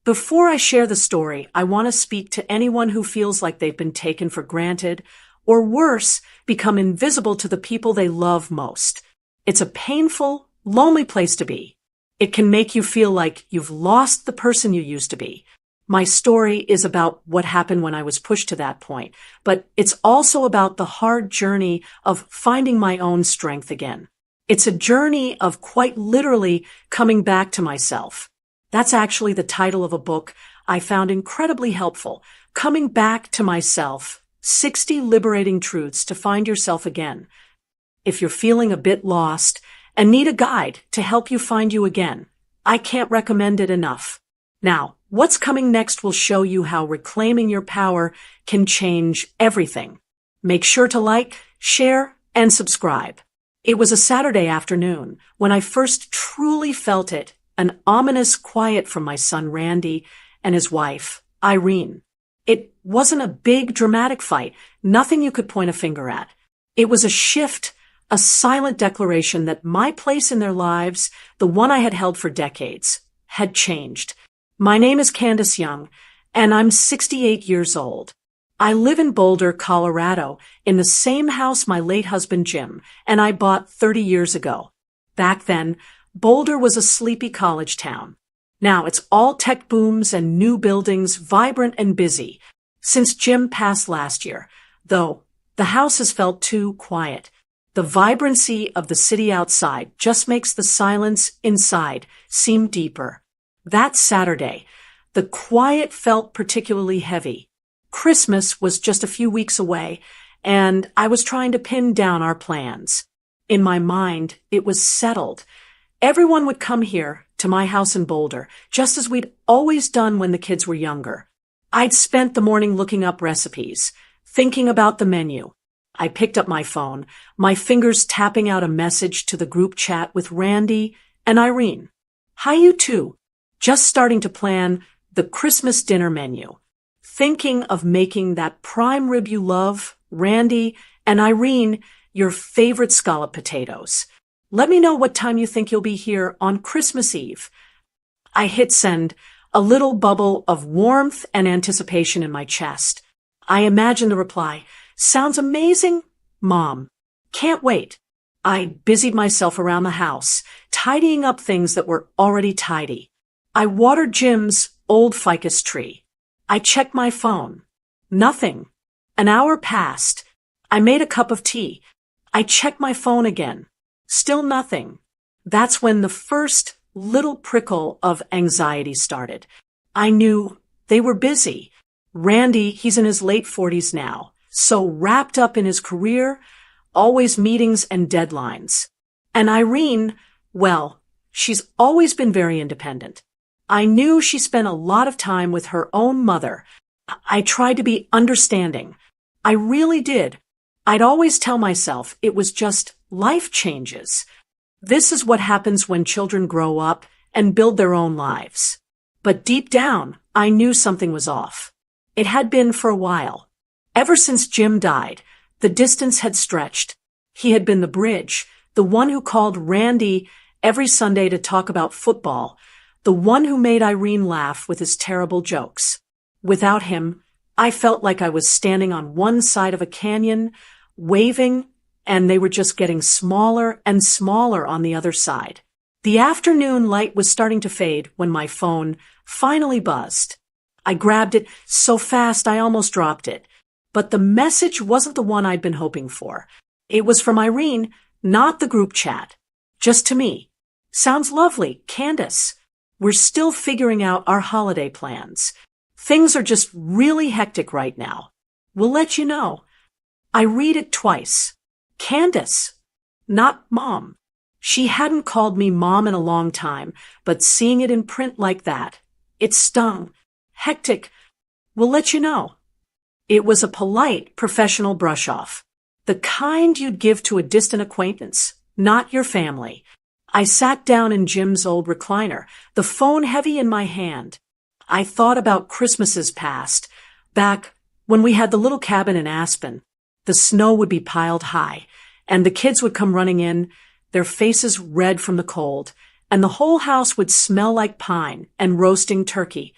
Before I share the story, I want to speak to anyone who feels like they've been taken for granted, or worse, become invisible to the people they love most. It's a painful, lonely place to be. It can make you feel like you've lost the person you used to be. My story is about what happened when I was pushed to that point, but it's also about the hard journey of finding my own strength again. It's a journey of quite literally coming back to myself. That's actually the title of a book I found incredibly helpful. Coming Back to Myself, 60 Liberating Truths to Find Yourself Again. If you're feeling a bit lost and need a guide to help you find you again, I can't recommend it enough. Now, what's coming next will show you how reclaiming your power can change everything. Make sure to like, share, and subscribe. It was a Saturday afternoon when I first truly felt it, an ominous quiet from my son Randy and his wife, Irene. It wasn't a big dramatic fight, nothing you could point a finger at. It was a shift, a silent declaration that my place in their lives, the one I had held for decades, had changed. My name is Candace Young, and I'm 68 years old. I live in Boulder, Colorado, in the same house my late husband Jim and I bought 30 years ago. Back then, Boulder was a sleepy college town. Now it's all tech booms and new buildings, vibrant and busy. Since Jim passed last year, though, the house has felt too quiet. The vibrancy of the city outside just makes the silence inside seem deeper. That Saturday, the quiet felt particularly heavy. Christmas was just a few weeks away, and I was trying to pin down our plans. In my mind, it was settled. Everyone would come here to my house in Boulder, just as we'd always done when the kids were younger. I'd spent the morning looking up recipes, thinking about the menu. I picked up my phone, my fingers tapping out a message to the group chat with Randy and Irene. Hi, you two. Just starting to plan the Christmas dinner menu. Thinking of making that prime rib you love, Randy, and Irene, your favorite scallop potatoes. Let me know what time you think you'll be here on Christmas Eve. I hit send, a little bubble of warmth and anticipation in my chest. I imagine the reply. Sounds amazing, Mom. Can't wait. I busied myself around the house, tidying up things that were already tidy. I watered Jim's old ficus tree. I checked my phone. Nothing. An hour passed. I made a cup of tea. I checked my phone again. Still nothing. That's when the first little prickle of anxiety started. I knew they were busy. Randy, he's in his late 40s now, so wrapped up in his career, always meetings and deadlines. And Irene, well, she's always been very independent. I knew she spent a lot of time with her own mother. I tried to be understanding. I really did. I'd always tell myself it was just life changes. This is what happens when children grow up and build their own lives. But deep down, I knew something was off. It had been for a while. Ever since Jim died, the distance had stretched. He had been the bridge, the one who called Randy every Sunday to talk about football, the one who made Irene laugh with his terrible jokes. Without him, I felt like I was standing on one side of a canyon, waving, and they were just getting smaller and smaller on the other side. The afternoon light was starting to fade when my phone finally buzzed. I grabbed it so fast I almost dropped it. But the message wasn't the one I'd been hoping for. It was from Irene, not the group chat. Just to me. Sounds lovely, Candace. We're still figuring out our holiday plans. Things are just really hectic right now. We'll let you know. I read it twice. Candace, not Mom. She hadn't called me Mom in a long time, but seeing it in print like that, it stung. Hectic. We'll let you know. It was a polite, professional brush-off. The kind you'd give to a distant acquaintance, not your family. I sat down in Jim's old recliner, the phone heavy in my hand. I thought about Christmases past, back when we had the little cabin in Aspen. The snow would be piled high, and the kids would come running in, their faces red from the cold, and the whole house would smell like pine and roasting turkey.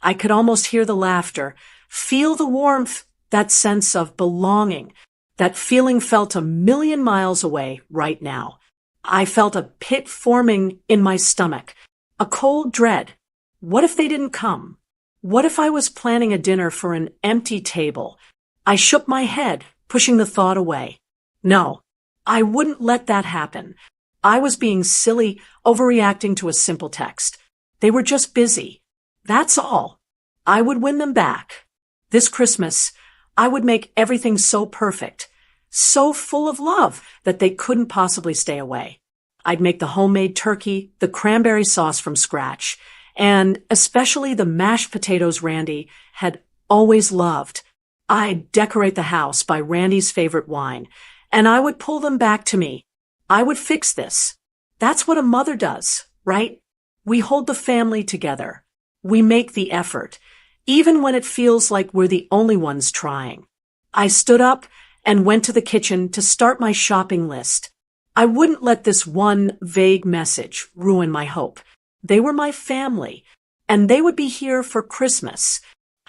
I could almost hear the laughter, feel the warmth, that sense of belonging. That feeling felt a million miles away right now. I felt a pit forming in my stomach, a cold dread. What if they didn't come? What if I was planning a dinner for an empty table? I shook my head, pushing the thought away. No, I wouldn't let that happen. I was being silly, overreacting to a simple text. They were just busy. That's all. I would win them back. This Christmas, I would make everything so perfect, so full of love that they couldn't possibly stay away. I'd make the homemade turkey, the cranberry sauce from scratch, and especially the mashed potatoes Randy had always loved. I'd decorate the house by Randy's favorite wine, and I would pull them back to me. I would fix this. That's what a mother does, right? We hold the family together. We make the effort, even when it feels like we're the only ones trying. I stood up and went to the kitchen to start my shopping list. I wouldn't let this one vague message ruin my hope. They were my family, and they would be here for Christmas.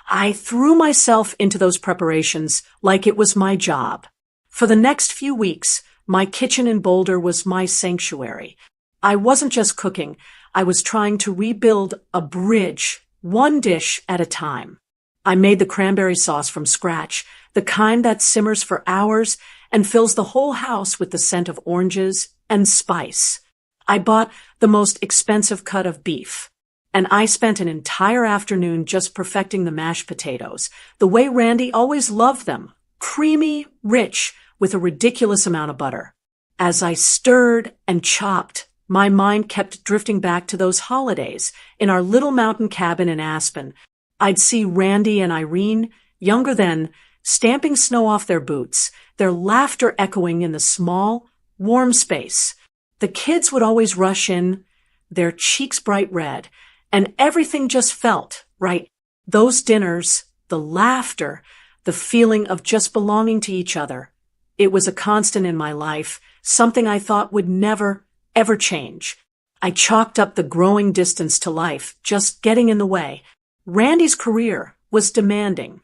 I threw myself into those preparations like it was my job. For the next few weeks, my kitchen in Boulder was my sanctuary. I wasn't just cooking. I was trying to rebuild a bridge, one dish at a time. I made the cranberry sauce from scratch, the kind that simmers for hours and fills the whole house with the scent of oranges and spice. I bought the most expensive cut of beef, and I spent an entire afternoon just perfecting the mashed potatoes, the way Randy always loved them, creamy, rich, with a ridiculous amount of butter. As I stirred and chopped, my mind kept drifting back to those holidays in our little mountain cabin in Aspen. I'd see Randy and Irene, younger then, stamping snow off their boots, their laughter echoing in the small, warm space. The kids would always rush in, their cheeks bright red, and everything just felt right. Those dinners, the laughter, the feeling of just belonging to each other. It was a constant in my life, something I thought would never, ever change. I chalked up the growing distance to life, just getting in the way. Randy's career was demanding.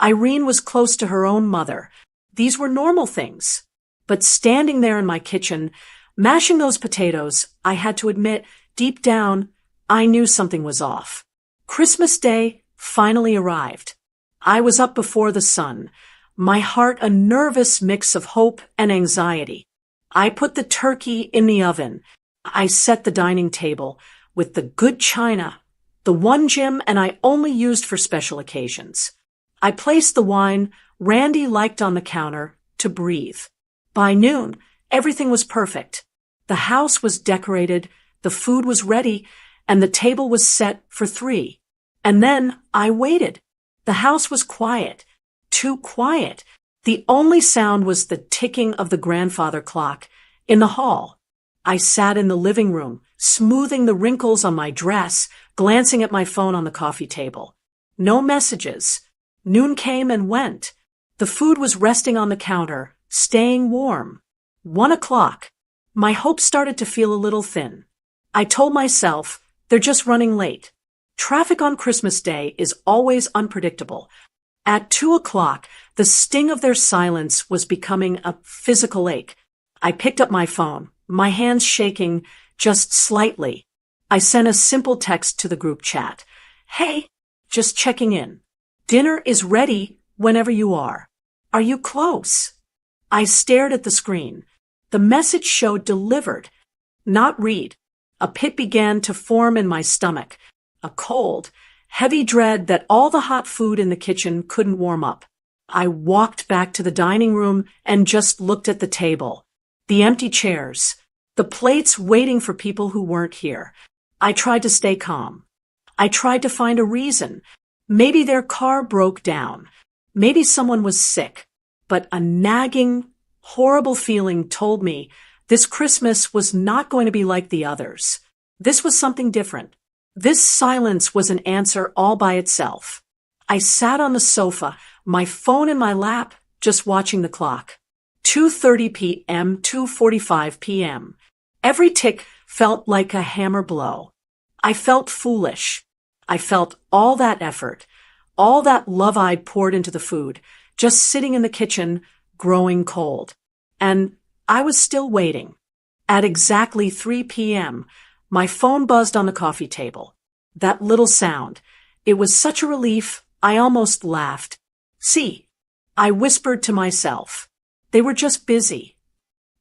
Irene was close to her own mother. These were normal things. But standing there in my kitchen, mashing those potatoes, I had to admit, deep down, I knew something was off. Christmas Day finally arrived. I was up before the sun, my heart a nervous mix of hope and anxiety. I put the turkey in the oven. I set the dining table with the good china, the one Jim and I only used for special occasions. I placed the wine Randy liked on the counter to breathe. By noon, everything was perfect. The house was decorated, the food was ready, and the table was set for 3. And then I waited. The house was quiet, too quiet. The only sound was the ticking of the grandfather clock in the hall. I sat in the living room, smoothing the wrinkles on my dress, glancing at my phone on the coffee table. No messages. Noon came and went. The food was resting on the counter, staying warm. 1 o'clock. My hopes started to feel a little thin. I told myself, they're just running late. Traffic on Christmas Day is always unpredictable. At 2 o'clock, the sting of their silence was becoming a physical ache. I picked up my phone, my hands shaking just slightly. I sent a simple text to the group chat. Hey, just checking in. Dinner is ready whenever you are. Are you close? I stared at the screen. The message showed delivered, not read. A pit began to form in my stomach, a cold, heavy dread that all the hot food in the kitchen couldn't warm up. I walked back to the dining room and just looked at the table, the empty chairs, the plates waiting for people who weren't here. I tried to stay calm. I tried to find a reason. Maybe their car broke down. Maybe someone was sick. But a nagging, horrible feeling told me this Christmas was not going to be like the others. This was something different. This silence was an answer all by itself. I sat on the sofa, my phone in my lap, just watching the clock. 2:30 p.m., 2:45 p.m. Every tick felt like a hammer blow. I felt foolish. I felt all that effort, all that love I'd poured into the food, just sitting in the kitchen, growing cold. And I was still waiting. At exactly 3 p.m., my phone buzzed on the coffee table. That little sound. It was such a relief, I almost laughed. See, I whispered to myself. They were just busy.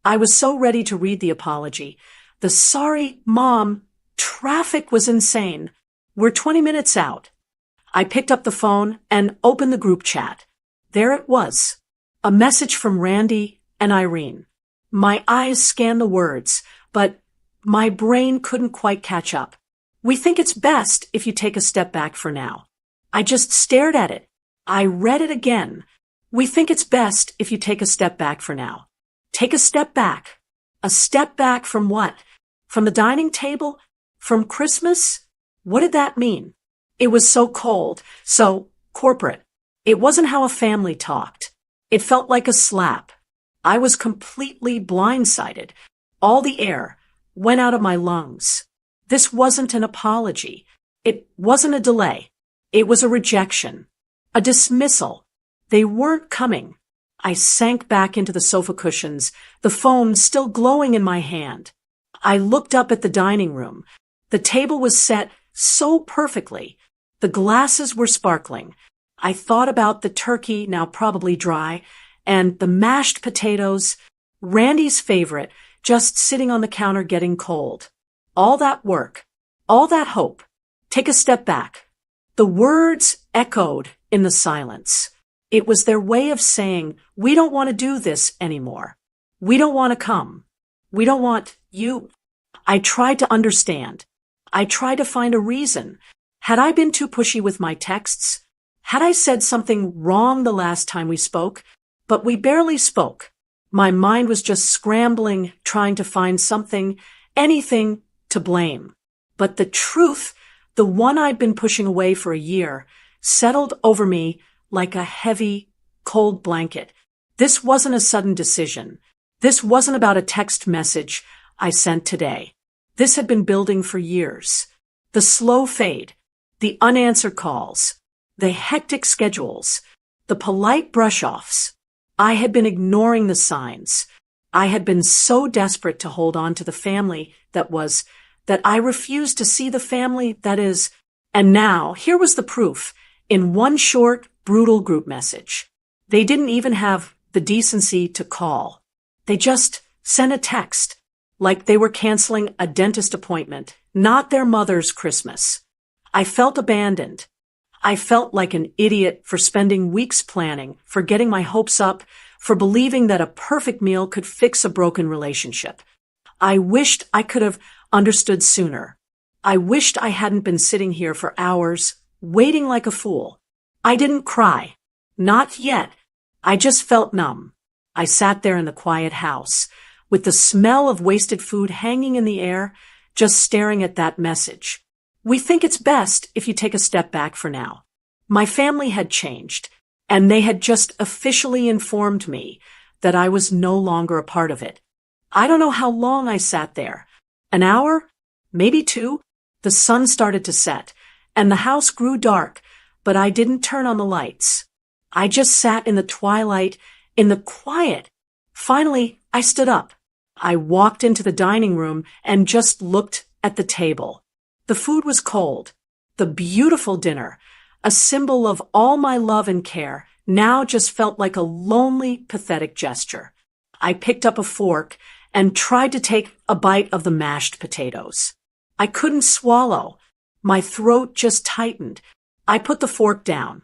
I was so ready to read the apology. The sorry, Mom, traffic was insane. We're 20 minutes out. I picked up the phone and opened the group chat. There it was. A message from Randy and Irene. My eyes scanned the words, but my brain couldn't quite catch up. We think it's best if you take a step back for now. I just stared at it. I read it again. We think it's best if you take a step back for now. Take a step back. A step back from what? From the dining table? From Christmas? What did that mean? It was so cold, so corporate. It wasn't how a family talked. It felt like a slap. I was completely blindsided. All the air went out of my lungs. This wasn't an apology. It wasn't a delay. It was a rejection. A dismissal. They weren't coming. I sank back into the sofa cushions, the phone still glowing in my hand. I looked up at the dining room. The table was set so perfectly. The glasses were sparkling. I thought about the turkey, now probably dry, and the mashed potatoes, Randy's favorite, just sitting on the counter getting cold. All that work, all that hope. Take a step back. The words echoed in the silence. It was their way of saying, we don't want to do this anymore. We don't want to come. We don't want you. I tried to understand. I tried to find a reason. Had I been too pushy with my texts? Had I said something wrong the last time we spoke? But we barely spoke. My mind was just scrambling, trying to find something, anything to blame. But the truth, the one I'd been pushing away for a year, settled over me like a heavy, cold blanket. This wasn't a sudden decision. This wasn't about a text message I sent today. This had been building for years. The slow fade, the unanswered calls, the hectic schedules, the polite brush-offs. I had been ignoring the signs. I had been so desperate to hold on to the family that I refused to see the family that is. And now, here was the proof, in one short, brutal group message. They didn't even have the decency to call. They just sent a text, like they were canceling a dentist appointment, not their mother's Christmas. I felt abandoned. I felt like an idiot for spending weeks planning, for getting my hopes up, for believing that a perfect meal could fix a broken relationship. I wished I could have understood sooner. I wished I hadn't been sitting here for hours, waiting like a fool. I didn't cry. Not yet. I just felt numb. I sat there in the quiet house, with the smell of wasted food hanging in the air, just staring at that message. We think it's best if you take a step back for now. My family had changed, and they had just officially informed me that I was no longer a part of it. I don't know how long I sat there. An hour? Maybe 2? The sun started to set, and the house grew dark, but I didn't turn on the lights. I just sat in the twilight, in the quiet. Finally, I stood up. I walked into the dining room and just looked at the table. The food was cold. The beautiful dinner, a symbol of all my love and care, now just felt like a lonely, pathetic gesture. I picked up a fork and tried to take a bite of the mashed potatoes. I couldn't swallow. My throat just tightened. I put the fork down.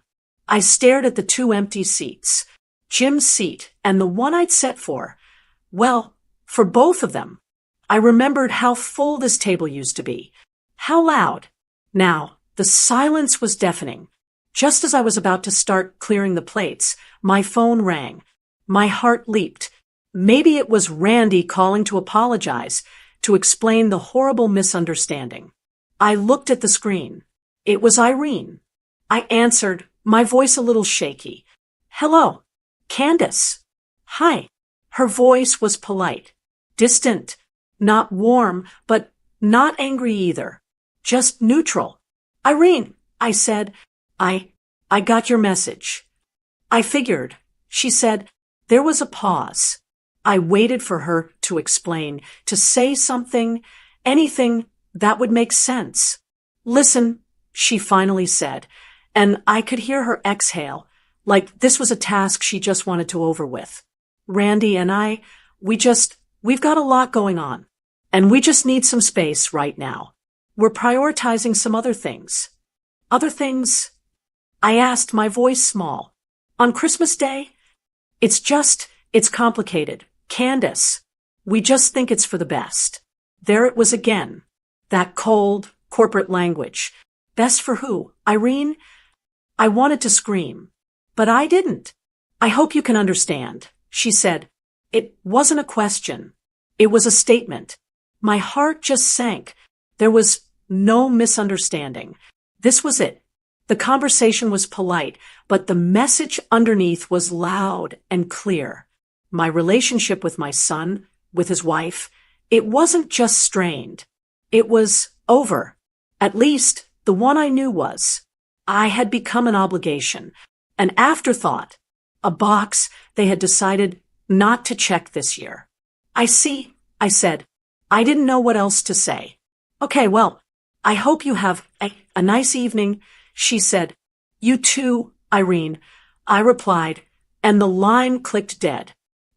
I stared at the 2 empty seats, Jim's seat and the one I'd set for. Well, for both of them. I remembered how full this table used to be. How loud. Now, the silence was deafening. Just as I was about to start clearing the plates, my phone rang. My heart leaped. Maybe it was Randy calling to apologize, to explain the horrible misunderstanding. I looked at the screen. It was Irene. I answered, my voice a little shaky. Hello, Candace. Hi. Her voice was polite, distant, not warm, but not angry either. Just neutral. Irene, I said, I got your message. I figured, she said. There was a pause. I waited for her to explain, to say something, anything that would make sense. Listen, she finally said, and I could hear her exhale, like this was a task she just wanted to over with. Randy and I, we've got a lot going on, and we just need some space right now. We're prioritizing some other things. Other things? I asked, my voice small. On Christmas Day? It's complicated. Candace, we just think it's for the best. There it was again. That cold, corporate language. Best for who? Irene? I wanted to scream, but I didn't. I hope you can understand, she said. It wasn't a question. It was a statement. My heart just sank. There was no misunderstanding. This was it. The conversation was polite, but the message underneath was loud and clear. My relationship with my son, with his wife, it wasn't just strained. It was over. At least, the one I knew was. I had become an obligation, an afterthought, a box they had decided not to check this year. I see, I said. I didn't know what else to say. Okay, well, I hope you have a nice evening, she said. You too, Irene, I replied, and the line clicked dead.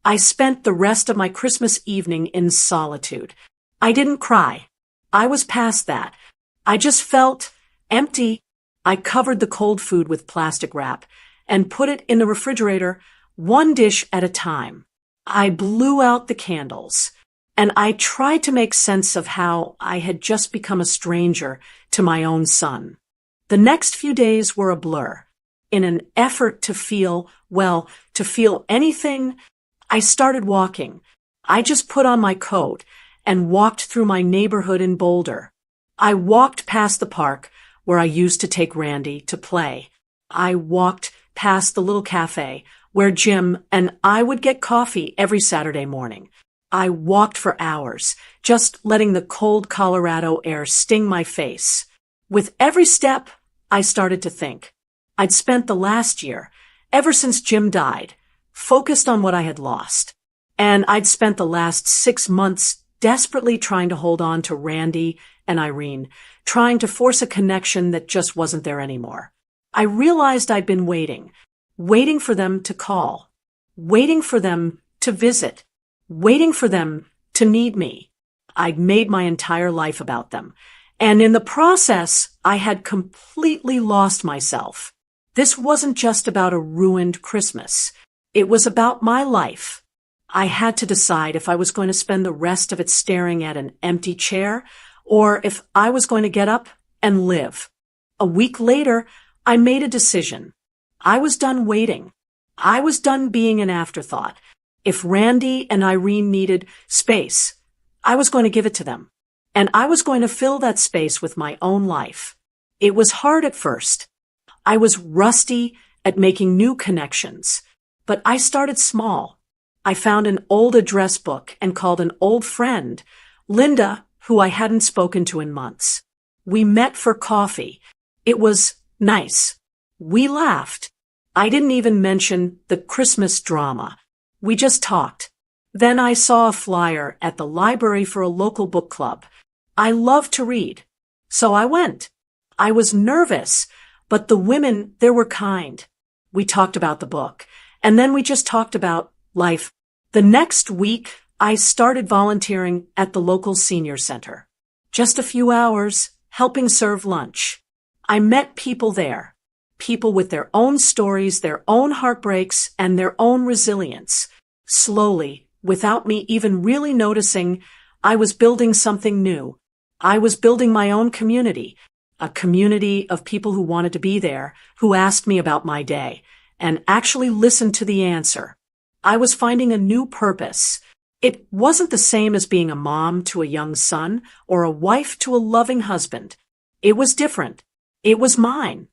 I spent the rest of my Christmas evening in solitude. I didn't cry. I was past that. I just felt empty. I covered the cold food with plastic wrap and put it in the refrigerator, one dish at a time. I blew out the candles, and I tried to make sense of how I had just become a stranger to my own son. The next few days were a blur. In an effort to feel anything, I started walking. I just put on my coat and walked through my neighborhood in Boulder. I walked past the park where I used to take Randy to play. I walked past the little cafe where Jim and I would get coffee every Saturday morning. I walked for hours, just letting the cold Colorado air sting my face. With every step, I started to think. I'd spent the last year, ever since Jim died, focused on what I had lost. And I'd spent the last 6 months desperately trying to hold on to Randy and Irene, trying to force a connection that just wasn't there anymore. I realized I'd been waiting for them to call, waiting for them to visit, waiting for them to need me. I'd made my entire life about them. And in the process, I had completely lost myself. This wasn't just about a ruined Christmas. It was about my life. I had to decide if I was going to spend the rest of it staring at an empty chair or if I was going to get up and live. A week later, I made a decision. I was done waiting. I was done being an afterthought. If Randy and Irene needed space, I was going to give it to them. And I was going to fill that space with my own life. It was hard at first. I was rusty at making new connections. But I started small. I found an old address book and called an old friend, Linda, who I hadn't spoken to in months. We met for coffee. It was nice. We laughed. I didn't even mention the Christmas drama. We just talked. Then I saw a flyer at the library for a local book club. I love to read. So I went. I was nervous, but the women there were kind. We talked about the book, and then we just talked about life. The next week, I started volunteering at the local senior center. Just a few hours, helping serve lunch. I met people there. People with their own stories, their own heartbreaks, and their own resilience. Slowly, without me even really noticing, I was building something new. I was building my own community, a community of people who wanted to be there, who asked me about my day, and actually listened to the answer. I was finding a new purpose. It wasn't the same as being a mom to a young son or a wife to a loving husband. It was different. It was mine.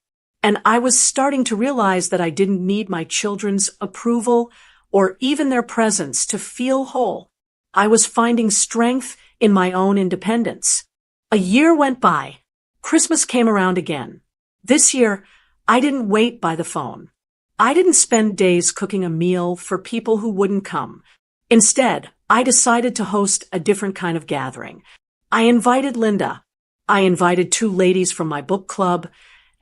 And I was starting to realize that I didn't need my children's approval or even their presence to feel whole. I was finding strength in my own independence. A year went by. Christmas came around again. This year, I didn't wait by the phone. I didn't spend days cooking a meal for people who wouldn't come. Instead, I decided to host a different kind of gathering. I invited Linda. I invited 2 ladies from my book club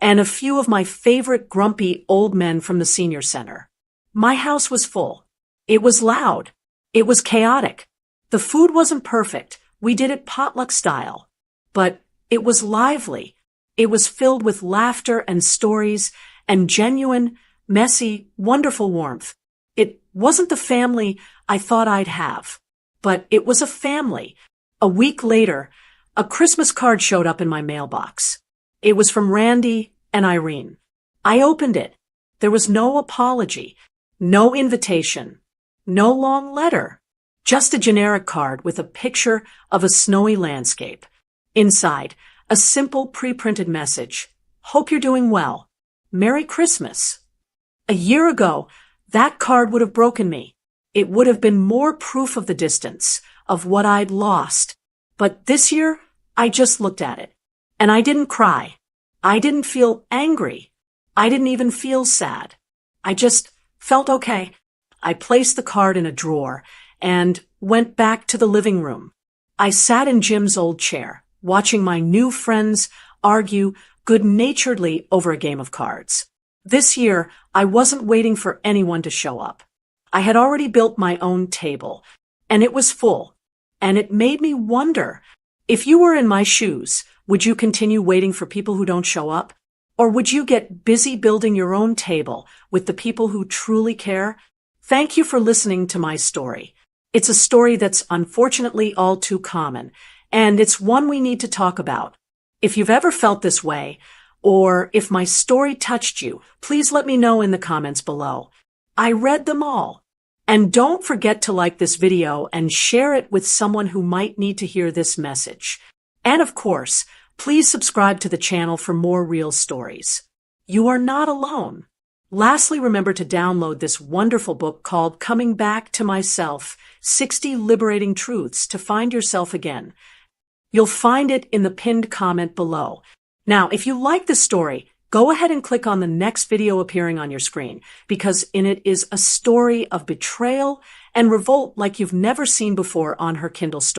and a few of my favorite grumpy old men from the senior center. My house was full. It was loud. It was chaotic. The food wasn't perfect. We did it potluck style. But it was lively. It was filled with laughter and stories and genuine, messy, wonderful warmth. It wasn't the family I thought I'd have, but it was a family. A week later, a Christmas card showed up in my mailbox. It was from Randy and Irene. I opened it. There was no apology, no invitation, no long letter, just a generic card with a picture of a snowy landscape. Inside, a simple pre-printed message. Hope you're doing well. Merry Christmas. A year ago, that card would have broken me. It would have been more proof of the distance, of what I'd lost. But this year, I just looked at it. And I didn't cry. I didn't feel angry. I didn't even feel sad. I just felt okay. I placed the card in a drawer and went back to the living room. I sat in Jim's old chair, watching my new friends argue good-naturedly over a game of cards. This year, I wasn't waiting for anyone to show up. I had already built my own table, and it was full. And it made me wonder, if you were in my shoes, would you continue waiting for people who don't show up? Or would you get busy building your own table with the people who truly care? Thank you for listening to my story. It's a story that's unfortunately all too common, and it's one we need to talk about. If you've ever felt this way, or if my story touched you, please let me know in the comments below. I read them all. And don't forget to like this video and share it with someone who might need to hear this message. And of course, please subscribe to the channel for more real stories. You are not alone. Lastly, remember to download this wonderful book called Coming Back to Myself, 60 Liberating Truths to Find Yourself Again. You'll find it in the pinned comment below. Now, if you like this story, go ahead and click on the next video appearing on your screen, because in it is a story of betrayal and revolt like you've never seen before on her Kindle store.